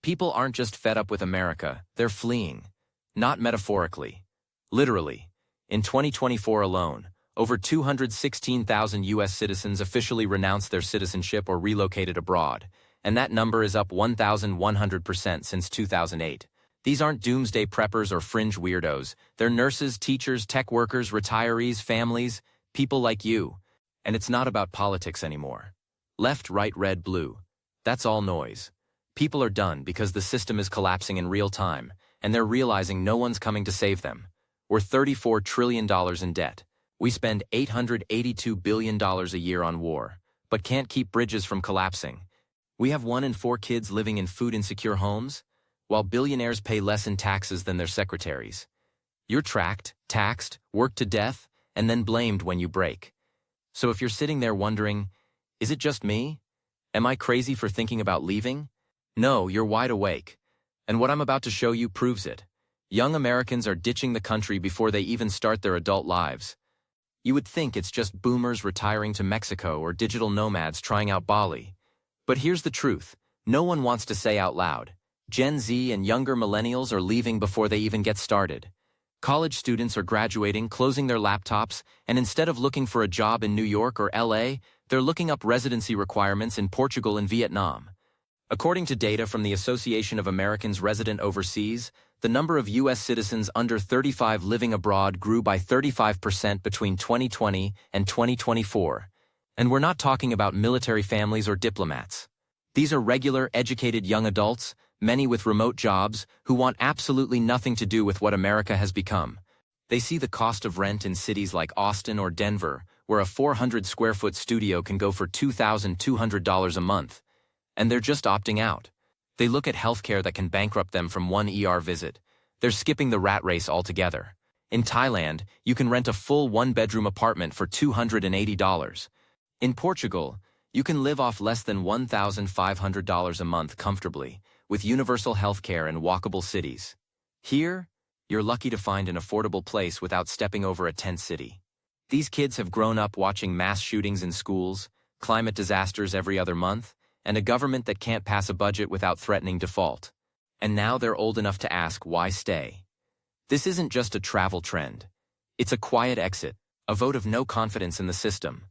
People aren't just fed up with America, they're fleeing. Not metaphorically. Literally. In 2024 alone, over 216,000 U.S. citizens officially renounced their citizenship or relocated abroad, and that number is up 1,100% since 2008. These aren't doomsday preppers or fringe weirdos. They're nurses, teachers, tech workers, retirees, families, people like you. And it's not about politics anymore. Left, right, red, blue. That's all noise. People are done because the system is collapsing in real time, and they're realizing no one's coming to save them. We're $34 trillion in debt. We spend $882 billion a year on war, but can't keep bridges from collapsing. We have 1 in 4 kids living in food-insecure homes, while billionaires pay less in taxes than their secretaries. You're tracked, taxed, worked to death, and then blamed when you break. So if you're sitting there wondering, is it just me? Am I crazy for thinking about leaving? No, you're wide awake. And what I'm about to show you proves it. Young Americans are ditching the country before they even start their adult lives. You would think it's just boomers retiring to Mexico or digital nomads trying out Bali. But here's the truth. No one wants to say out loud. Gen Z and younger millennials are leaving before they even get started. College students are graduating, closing their laptops, and instead of looking for a job in New York or LA, they're looking up residency requirements in Portugal and Vietnam. According to data from the Association of Americans Resident Overseas, the number of U.S. citizens under 35 living abroad grew by 35% between 2020 and 2024. And we're not talking about military families or diplomats. These are regular, educated young adults, many with remote jobs, who want absolutely nothing to do with what America has become. They see the cost of rent in cities like Austin or Denver, where a 400-square-foot studio can go for $2,200 a month. And they're just opting out. They look at healthcare that can bankrupt them from one ER visit. They're skipping the rat race altogether. In Thailand, you can rent a full one-bedroom apartment for $280. In Portugal, you can live off less than $1,500 a month comfortably, with universal healthcare and walkable cities. Here, you're lucky to find an affordable place without stepping over a tent city. These kids have grown up watching mass shootings in schools, climate disasters every other month, and a government that can't pass a budget without threatening default. And now they're old enough to ask why stay. This isn't just a travel trend. It's a quiet exit, a vote of no confidence in the system.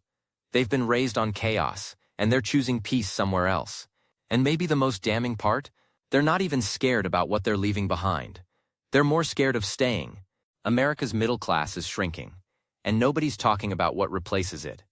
They've been raised on chaos, and they're choosing peace somewhere else. And maybe the most damning part? They're not even scared about what they're leaving behind. They're more scared of staying. America's middle class is shrinking, and nobody's talking about what replaces it.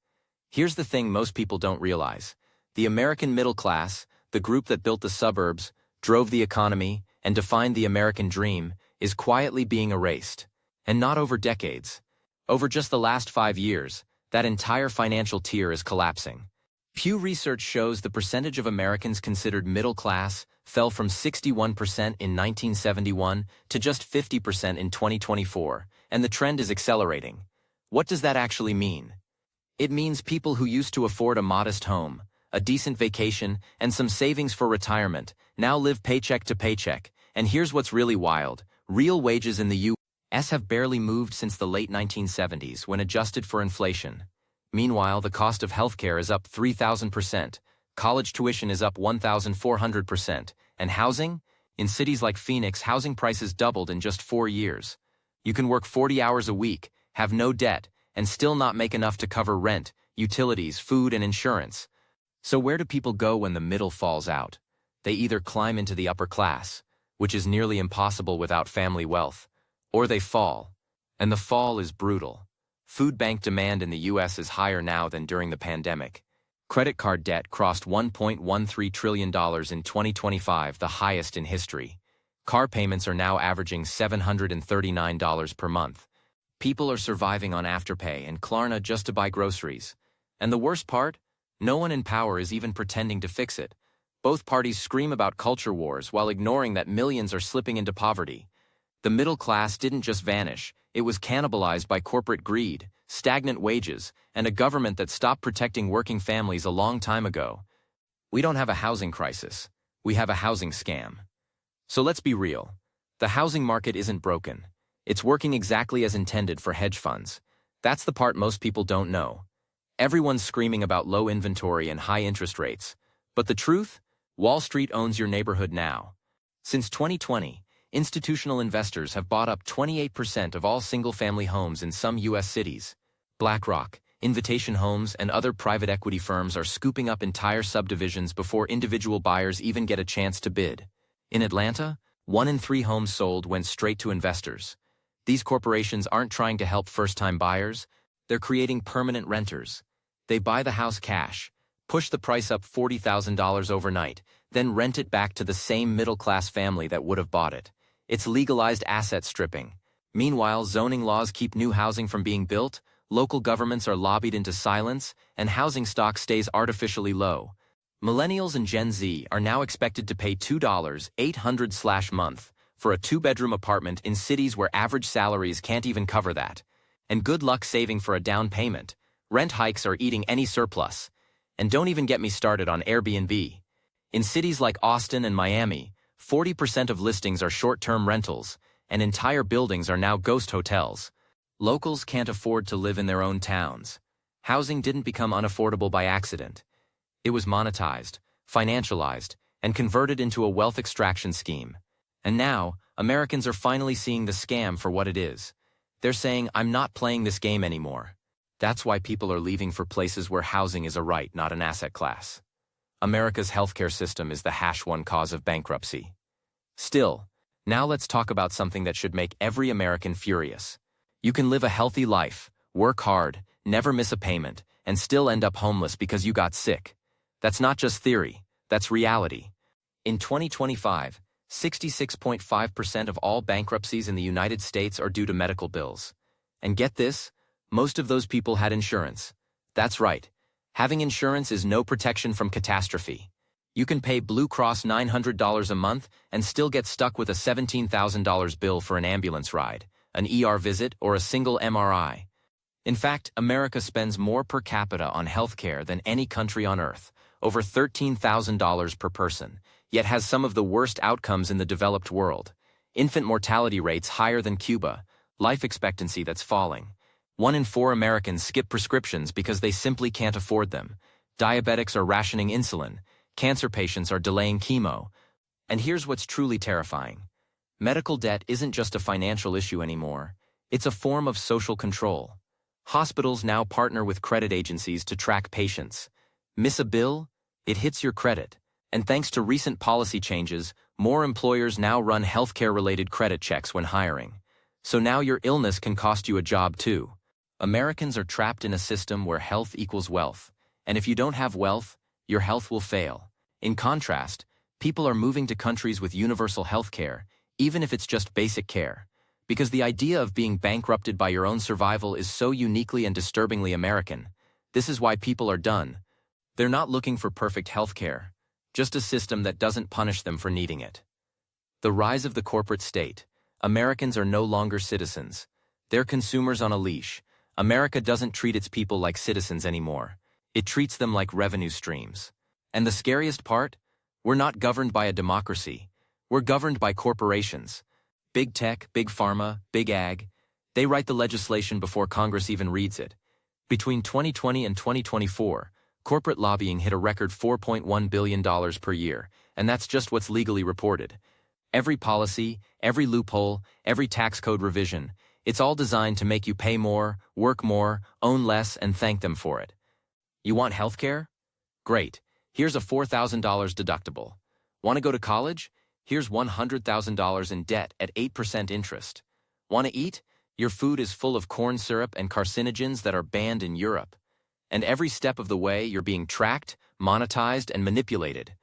Here's the thing most people don't realize. The American middle class, the group that built the suburbs, drove the economy, and defined the American dream, is quietly being erased. And not over decades. Over just the last 5 years, that entire financial tier is collapsing. Pew Research shows the percentage of Americans considered middle class fell from 61% in 1971 to just 50% in 2024, and the trend is accelerating. What does that actually mean? It means people who used to afford a modest home, a decent vacation, and some savings for retirement now live paycheck to paycheck. And here's what's really wild. Real wages in the U.S. have barely moved since the late 1970s when adjusted for inflation. Meanwhile, the cost of healthcare is up 3,000%, college tuition is up 1,400%, and housing? In cities like Phoenix, housing prices doubled in just 4 years. You can work 40 hours a week, have no debt, and still not make enough to cover rent, utilities, food, and insurance. So where do people go when the middle falls out? They either climb into the upper class, which is nearly impossible without family wealth, or they fall. And the fall is brutal. Food bank demand in the U.S. is higher now than during the pandemic. Credit card debt crossed $1.13 trillion in 2025, the highest in history. Car payments are now averaging $739 per month. People are surviving on Afterpay and Klarna just to buy groceries. And the worst part? No one in power is even pretending to fix it. Both parties scream about culture wars while ignoring that millions are slipping into poverty. The middle class didn't just vanish, it was cannibalized by corporate greed, stagnant wages, and a government that stopped protecting working families a long time ago. We don't have a housing crisis. We have a housing scam. So let's be real. The housing market isn't broken. It's working exactly as intended for hedge funds. That's the part most people don't know. Everyone's screaming about low inventory and high interest rates. But the truth? Wall Street owns your neighborhood now. Since 2020, institutional investors have bought up 28% of all single-family homes in some U.S. cities. BlackRock, Invitation Homes, and other private equity firms are scooping up entire subdivisions before individual buyers even get a chance to bid. In Atlanta, 1 in 3 homes sold went straight to investors. These corporations aren't trying to help first-time buyers, they're creating permanent renters. They buy the house cash, push the price up $40,000 overnight, then rent it back to the same middle-class family that would have bought it. It's legalized asset stripping. Meanwhile, zoning laws keep new housing from being built, local governments are lobbied into silence, and housing stock stays artificially low. Millennials and Gen Z are now expected to pay $2,800/month for a 2-bedroom apartment in cities where average salaries can't even cover that. And good luck saving for a down payment. Rent hikes are eating any surplus. And don't even get me started on Airbnb. In cities like Austin and Miami, 40% of listings are short-term rentals, and entire buildings are now ghost hotels. Locals can't afford to live in their own towns. Housing didn't become unaffordable by accident. It was monetized, financialized, and converted into a wealth extraction scheme. And now, Americans are finally seeing the scam for what it is. They're saying, "I'm not playing this game anymore." That's why people are leaving for places where housing is a right, not an asset class. America's healthcare system is the #1 cause of bankruptcy. Still, now let's talk about something that should make every American furious. You can live a healthy life, work hard, never miss a payment, and still end up homeless because you got sick. That's not just theory, that's reality. In 2025, 66.5% of all bankruptcies in the United States are due to medical bills. And get this, most of those people had insurance. That's right, having insurance is no protection from catastrophe. You can pay Blue Cross $900 a month and still get stuck with a $17,000 bill for an ambulance ride, an ER visit, or a single MRI. In fact, America spends more per capita on healthcare than any country on Earth, over $13,000 per person, yet has some of the worst outcomes in the developed world. Infant mortality rates higher than Cuba, life expectancy that's falling. 1 in 4 Americans skip prescriptions because they simply can't afford them. Diabetics are rationing insulin. Cancer patients are delaying chemo. And here's what's truly terrifying. Medical debt isn't just a financial issue anymore. It's a form of social control. Hospitals now partner with credit agencies to track patients. Miss a bill? It hits your credit. And thanks to recent policy changes, more employers now run healthcare-related credit checks when hiring. So now your illness can cost you a job too. Americans are trapped in a system where health equals wealth. And if you don't have wealth, your health will fail. In contrast, people are moving to countries with universal healthcare, even if it's just basic care. Because the idea of being bankrupted by your own survival is so uniquely and disturbingly American. This is why people are done. They're not looking for perfect healthcare, just a system that doesn't punish them for needing it. The rise of the corporate state. Americans are no longer citizens. They're consumers on a leash. America doesn't treat its people like citizens anymore. It treats them like revenue streams. And the scariest part? We're not governed by a democracy. We're governed by corporations. Big tech, big pharma, big ag. They write the legislation before Congress even reads it. Between 2020 and 2024, corporate lobbying hit a record $4.1 billion per year, and that's just what's legally reported. Every policy, every loophole, every tax code revision, it's all designed to make you pay more, work more, own less, and thank them for it. You want healthcare? Great. Here's a $4,000 deductible. Want to go to college? Here's $100,000 in debt at 8% interest. Want to eat? Your food is full of corn syrup and carcinogens that are banned in Europe. And every step of the way, you're being tracked, monetized, and manipulated.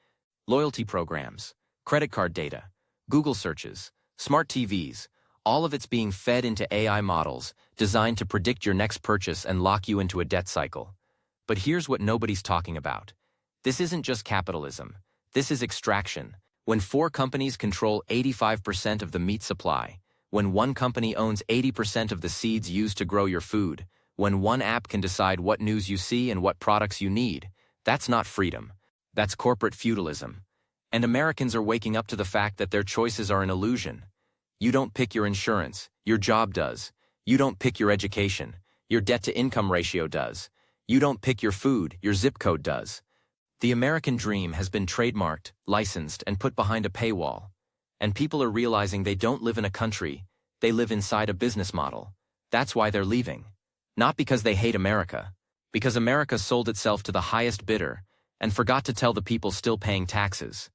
Loyalty programs, credit card data, Google searches, smart TVs, all of it's being fed into AI models designed to predict your next purchase and lock you into a debt cycle. But here's what nobody's talking about. This isn't just capitalism. This is extraction. When 4 companies control 85% of the meat supply, when one company owns 80% of the seeds used to grow your food, when one app can decide what news you see and what products you need, that's not freedom. That's corporate feudalism. And Americans are waking up to the fact that their choices are an illusion. You don't pick your insurance, your job does. You don't pick your education, your debt-to-income ratio does. You don't pick your food, your zip code does. The American dream has been trademarked, licensed, and put behind a paywall. And people are realizing they don't live in a country, they live inside a business model. That's why they're leaving. Not because they hate America. Because America sold itself to the highest bidder and forgot to tell the people still paying taxes.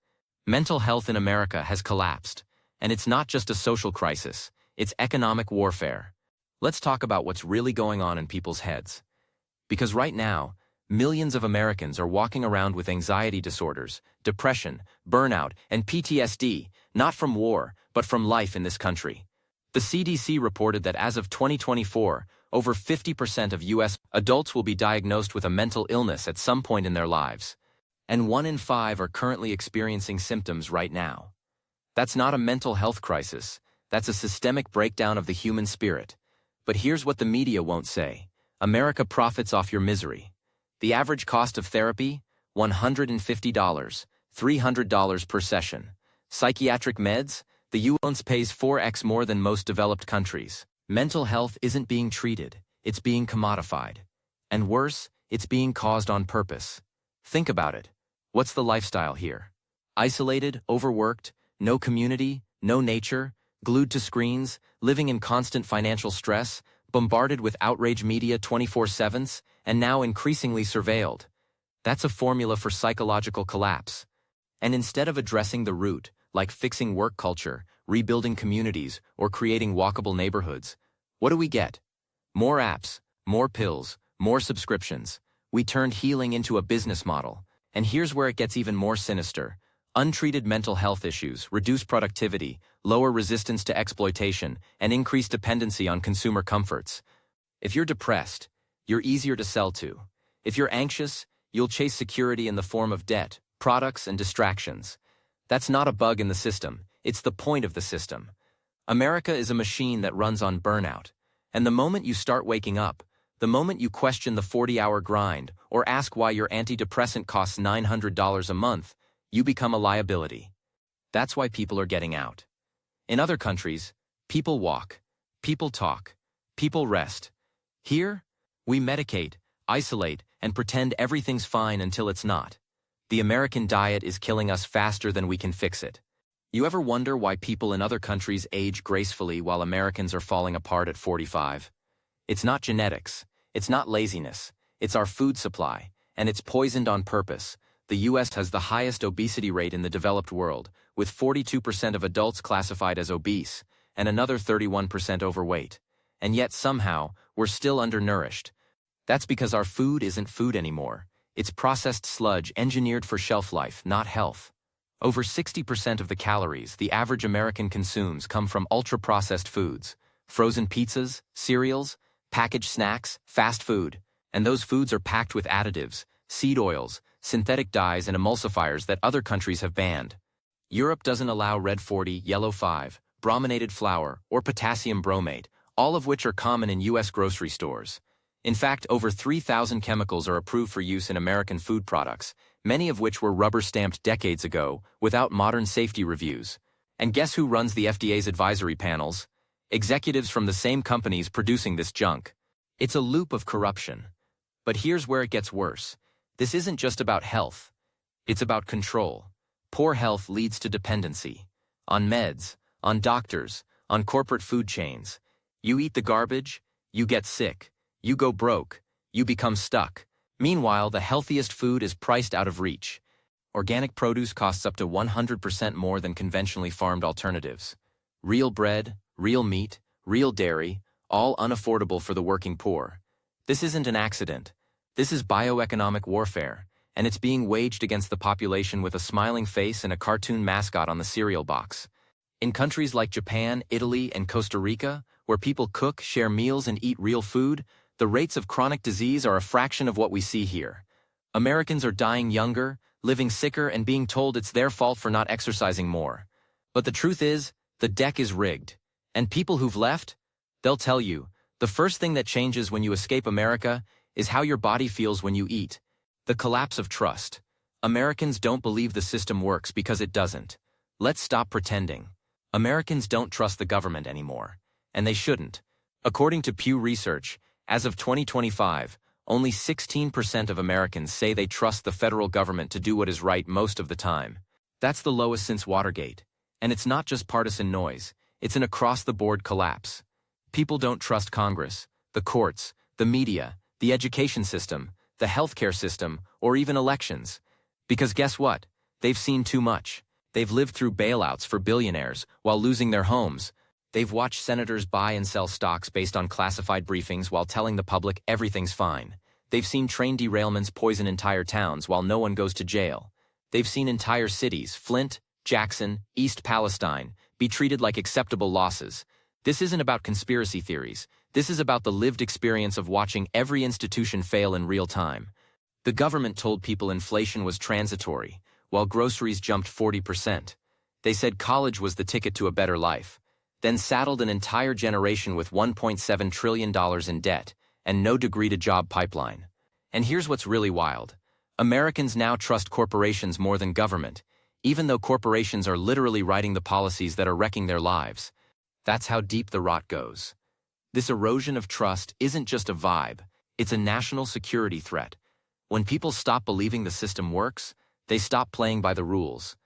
Mental health in America has collapsed, and it's not just a social crisis, it's economic warfare. Let's talk about what's really going on in people's heads. Because right now, millions of Americans are walking around with anxiety disorders, depression, burnout, and PTSD, not from war, but from life in this country. The CDC reported that as of 2024, over 50% of U.S. adults will be diagnosed with a mental illness at some point in their lives. And 1 in 5 are currently experiencing symptoms right now. That's not a mental health crisis, that's a systemic breakdown of the human spirit. But here's what the media won't say. America profits off your misery. The average cost of therapy? $150, $300 per session. Psychiatric meds? The U.S. pays 4x more than most developed countries. Mental health isn't being treated, it's being commodified. And worse, it's being caused on purpose. Think about it. What's the lifestyle here? Isolated, overworked, no community, no nature, glued to screens, living in constant financial stress, bombarded with outrage media 24/7, and now increasingly surveilled. That's a formula for psychological collapse. And instead of addressing the root, like fixing work culture, rebuilding communities, or creating walkable neighborhoods, what do we get? More apps, more pills, more subscriptions. We turned healing into a business model. And here's where it gets even more sinister. Untreated mental health issues, reduced productivity, lower resistance to exploitation, and increased dependency on consumer comforts. If you're depressed, you're easier to sell to. If you're anxious, you'll chase security in the form of debt, products, and distractions. That's not a bug in the system, it's the point of the system. America is a machine that runs on burnout. And the moment you start waking up, the moment you question the 40-hour grind or ask why your antidepressant costs $900 a month, you become a liability. That's why people are getting out. In other countries, people walk, people talk, people rest. Here, we medicate, isolate, and pretend everything's fine until it's not. The American diet is killing us faster than we can fix it. You ever wonder why people in other countries age gracefully while Americans are falling apart at 45? It's not genetics, it's not laziness, it's our food supply, and it's poisoned on purpose. The U.S. has the highest obesity rate in the developed world, with 42% of adults classified as obese, and another 31% overweight. And yet somehow, we're still undernourished. That's because our food isn't food anymore. It's processed sludge engineered for shelf life, not health. Over 60% of the calories the average American consumes come from ultra-processed foods, frozen pizzas, cereals, packaged snacks, fast food. And those foods are packed with additives, seed oils, synthetic dyes and emulsifiers that other countries have banned. Europe doesn't allow red 40, yellow 5, brominated flour, or potassium bromate, all of which are common in U.S. grocery stores. In fact, over 3,000 chemicals are approved for use in American food products, many of which were rubber-stamped decades ago, without modern safety reviews. And guess who runs the FDA's advisory panels? Executives from the same companies producing this junk. It's a loop of corruption. But here's where it gets worse. This isn't just about health. It's about control. Poor health leads to dependency. On meds, on doctors, on corporate food chains. You eat the garbage, you get sick. You go broke, you become stuck. Meanwhile, the healthiest food is priced out of reach. Organic produce costs up to 100% more than conventionally farmed alternatives. Real bread, real meat, real dairy, all unaffordable for the working poor. This isn't an accident. This is bioeconomic warfare, and it's being waged against the population with a smiling face and a cartoon mascot on the cereal box. In countries like Japan, Italy, and Costa Rica, where people cook, share meals, and eat real food, the rates of chronic disease are a fraction of what we see here. Americans are dying younger, living sicker, and being told it's their fault for not exercising more. But the truth is, the deck is rigged. And people who've left, they'll tell you, the first thing that changes when you escape America is how your body feels when you eat. The collapse of trust. Americans don't believe the system works because it doesn't. Let's stop pretending. Americans don't trust the government anymore. And they shouldn't. According to Pew Research, as of 2025, only 16% of Americans say they trust the federal government to do what is right most of the time. That's the lowest since Watergate. And it's not just partisan noise, it's an across-the-board collapse. People don't trust Congress, the courts, the media, the education system, the healthcare system, or even elections. Because guess what? They've seen too much. They've lived through bailouts for billionaires while losing their homes. They've watched senators buy and sell stocks based on classified briefings while telling the public everything's fine. They've seen train derailments poison entire towns while no one goes to jail. They've seen entire cities, Flint, Jackson, East Palestine, be treated like acceptable losses. This isn't about conspiracy theories. This is about the lived experience of watching every institution fail in real time. The government told people inflation was transitory, while groceries jumped 40%. They said college was the ticket to a better life, then saddled an entire generation with $1.7 trillion in debt and no degree-to-job pipeline. And here's what's really wild. Americans now trust corporations more than government, even though corporations are literally writing the policies that are wrecking their lives. That's how deep the rot goes. This erosion of trust isn't just a vibe, it's a national security threat. When people stop believing the system works, they stop playing by the rules.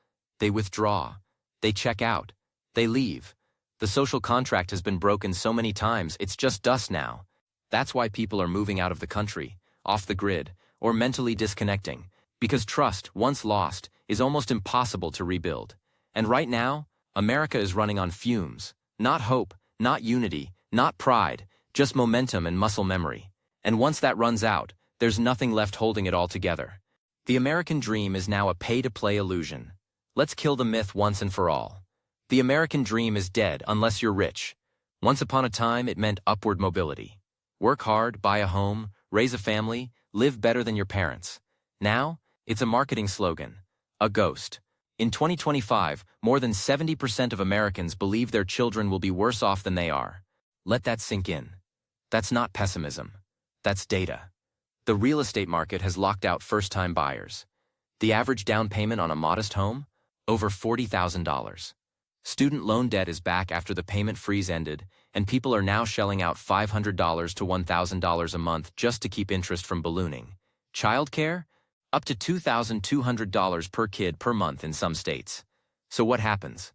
They withdraw. They check out. They leave. The social contract has been broken so many times, it's just dust now. That's why people are moving out of the country, off the grid, or mentally disconnecting, because trust, once lost, is almost impossible to rebuild. And right now, America is running on fumes. Not hope, not unity, not pride, just momentum and muscle memory. And once that runs out, there's nothing left holding it all together. The American dream is now a pay-to-play illusion. Let's kill the myth once and for all. The American dream is dead unless you're rich. Once upon a time, it meant upward mobility. Work hard, buy a home, raise a family, live better than your parents. Now, it's a marketing slogan, a ghost. In 2025, more than 70% of Americans believe their children will be worse off than they are. Let that sink in. That's not pessimism. That's data. The real estate market has locked out first-time buyers. The average down payment on a modest home? Over $40,000. Student loan debt is back after the payment freeze ended, and people are now shelling out $500 to $1,000 a month just to keep interest from ballooning. Childcare? Up to $2,200 per kid per month in some states. So what happens?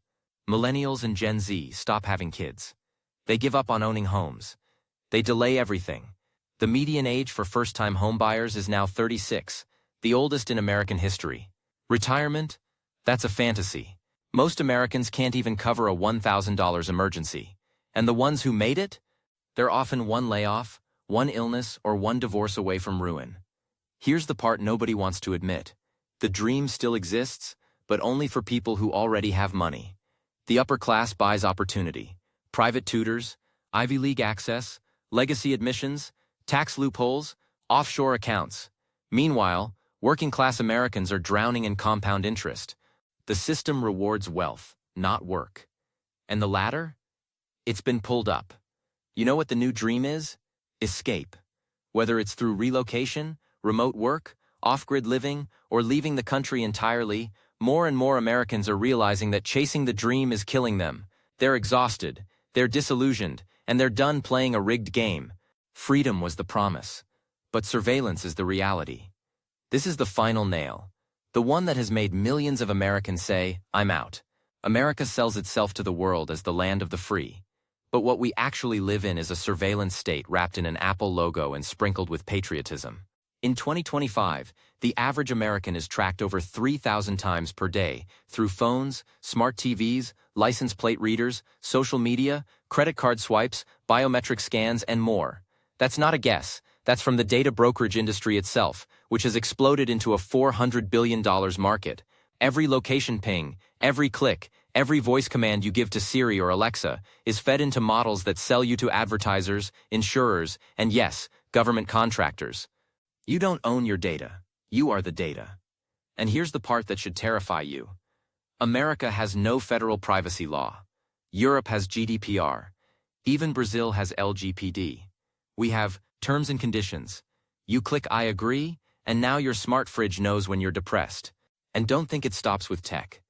Millennials and Gen Z stop having kids. They give up on owning homes. They delay everything. The median age for first-time homebuyers is now 36, the oldest in American history. Retirement? That's a fantasy. Most Americans can't even cover a $1,000 emergency. And the ones who made it? They're often one layoff, one illness, or one divorce away from ruin. Here's the part nobody wants to admit. The dream still exists, but only for people who already have money. The upper class buys opportunity. Private tutors, Ivy League access, legacy admissions, tax loopholes, offshore accounts. Meanwhile, working-class Americans are drowning in compound interest. The system rewards wealth, not work. And the ladder? It's been pulled up. You know what the new dream is? Escape. Whether it's through relocation, remote work, off-grid living, or leaving the country entirely, more and more Americans are realizing that chasing the dream is killing them. They're exhausted, they're disillusioned, and they're done playing a rigged game. Freedom was the promise, but surveillance is the reality. This is the final nail. The one that has made millions of Americans say, "I'm out." America sells itself to the world as the land of the free. But what we actually live in is a surveillance state wrapped in an Apple logo and sprinkled with patriotism. In 2025, the average American is tracked over 3,000 times per day through phones, smart TVs, license plate readers, social media, credit card swipes, biometric scans, and more. That's not a guess. That's from the data brokerage industry itself, which has exploded into a $400 billion market. Every location ping, every click, every voice command you give to Siri or Alexa is fed into models that sell you to advertisers, insurers, and yes, government contractors. You don't own your data. You are the data. And here's the part that should terrify you. America has no federal privacy law. Europe has GDPR. Even Brazil has LGPD. We have terms and conditions. You click I agree, and now your smart fridge knows when you're depressed. And don't think it stops with tech.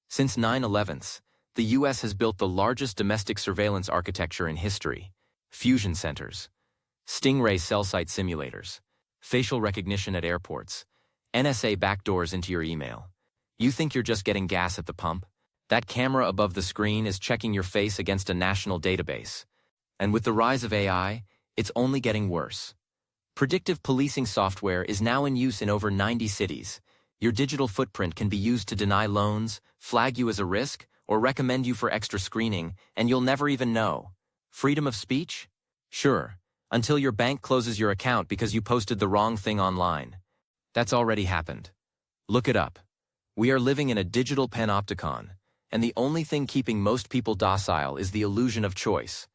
Since 9/11, the U.S. has built the largest domestic surveillance architecture in history. Fusion centers, Stingray cell site simulators, facial recognition at airports, NSA backdoors into your email. You think you're just getting gas at the pump? That camera above the screen is checking your face against a national database. And with the rise of AI, it's only getting worse. Predictive policing software is now in use in over 90 cities. Your digital footprint can be used to deny loans, flag you as a risk, or recommend you for extra screening, and you'll never even know. Freedom of speech? Sure, until your bank closes your account because you posted the wrong thing online. That's already happened. Look it up. We are living in a digital panopticon, and the only thing keeping most people docile is the illusion of choice.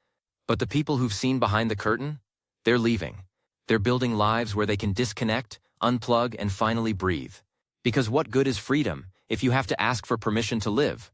But the people who've seen behind the curtain? They're leaving. They're building lives where they can disconnect, unplug, and finally breathe. Because what good is freedom if you have to ask for permission to live?